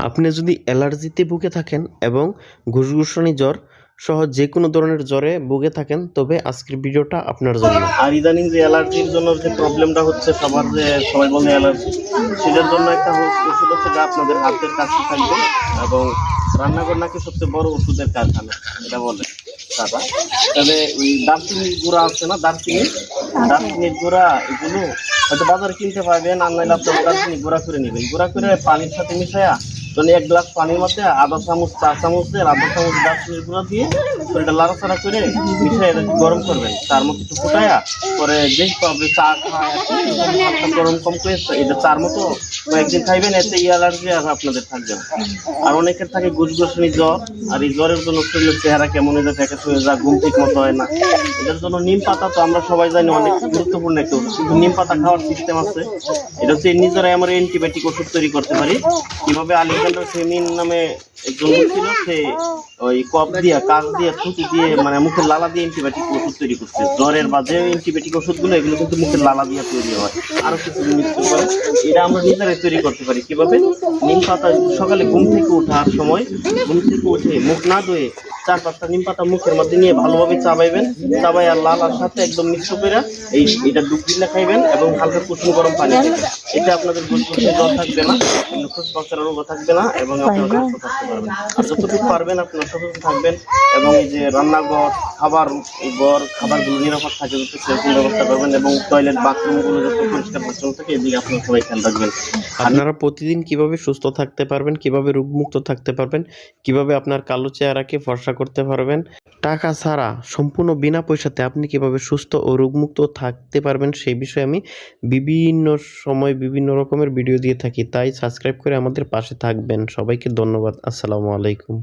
আপনি যদি অ্যালার্জিতে ভুগে থাকেন এবং ঘুসঘুসানি জ্বর সহ যে কোনো ধরনের জ্বরে ভুগে থাকেন তবে আজকের ভিডিওটা আপনার জন্য। আর ইদানিং যে অ্যালার্জির জন্য যে প্রবলেমটা হচ্ছে সবার, যে সবাই বলে অ্যালার্জি, সেটার জন্য একটা ওষুধ হচ্ছে যা আপনাদের হাতের কাছে থাকবে এবং রান্নাঘর নাকি সবচেয়ে বড় ওষুধের কারখানা এটা বলে দাদা। তবে ওই দারচিনির গুঁড়া আছে না, দারচিনির গুঁড়া, এগুলো হয়তো বাজারে কিনতে পারবেন, আর নাহলে আপনার দারচিনি গুঁড়া করে নেবেন। গুঁড়া করে পানির সাথে মিশায়া মানে 1 গ্লাস পানির মধ্যে আধা চামচ, 4 চামচের আধা চামচ দারচিনির গুঁড়া দিয়ে এটা লাড়াচাড়া করে মিশিয়ে গরম করবেন, তার মধ্যে একটু ফুটাইয়া পরে যে পাবে চা খায় গরম কম করে এটা চার মতো কয়েকদিন খাইবেন, এতে এই অ্যালার্জি আর আপনাদের থাকবে না। আর অনেকের থাকে গুজগুজনি জ্বর, আর এই জ্বরের জন্য শরীরের চেহারা কেমন হয়ে যায়, ফ্যাকাশ হয়ে যায়, ঘুম ঠিক মতো হয় না। এটার জন্য নিম পাতা তো আমরা সবাই জানি অনেক গুরুত্বপূর্ণ একটা ওষুধ, কিন্তু নিম পাতা খাওয়ার সিস্টেম আছে। এটা হচ্ছে নিজেরাই আমরা অ্যান্টিবায়োটিক ওষুধ তৈরি করতে পারি। কিভাবে আলেকজান্ডার ফ্লেমিং নামে একজন ছিল, সে ওই কফ দিয়ে, কাশ দিয়ে, থুতু দিয়ে, মানে মুখের লালা দিয়ে অ্যান্টিবায়োটিক ওষুধ তৈরি করছে। জ্বরের বা যে অ্যান্টিবায়োটিক ওষুধগুলো এগুলো কিন্তু মুখের লালা দিয়ে তৈরি হয়, আরো কিছু জিনিস করে। এটা আমরা নিজেরাই তৈরি করতে পারি। কিভাবে? নিম পাতা সকালে ঘুম থেকে ওঠার সময়, ঘুম থেকে উঠে মুখ না ধুয়ে 4-5টা নিম পাতা মুখের মধ্যে নিয়ে ভালোভাবে চাবাইবেন, চাবাই আর লালার সাথে একদম মিশ্র করে এটা ডুব দিলে খাইবেন এবং হালকা কুসুম গরম পানি খাইবেন। এটা আপনাদের গুজগুজে জ্বর থাকবে না, ফুসফুসের রোগ থাকবে না এবং আপনারা সুস্থ থাকতে পারবেন। আর যতটুকু পারবেন আপনারা সচেতন থাকবেন এবং এই যে রান্নাঘর, খাবারগুলো নিরাপদ থাকে যত সেরকম ব্যবস্থা করবেন এবং টয়লেট বাথরুমগুলো যত পরিষ্কার পরিচ্ছন্ন থাকে এদিকে আপনারা সবাই খেয়াল রাখবেন। আপনারা প্রতিদিন কিভাবে সুস্থ থাকতে পারবেন, কিভাবে রোগমুক্ত থাকতে পারবেন, কিভাবে আপনার কালো চেহারাকে ফর্সা করতে পারবেন, টাকা ছাড়া সম্পূর্ণ বিনা পয়সাতে আপনি কিভাবে সুস্থ ও রোগমুক্ত থাকতে পারবেন, সেই বিষয়ে আমি বিভিন্ন সময় বিভিন্ন রকমের ভিডিও দিয়ে থাকি। তাই সাবস্ক্রাইব করে আমাদের পাশে থাকবেন। সবাইকে ধন্যবাদ। আসসালামু আলাইকুম।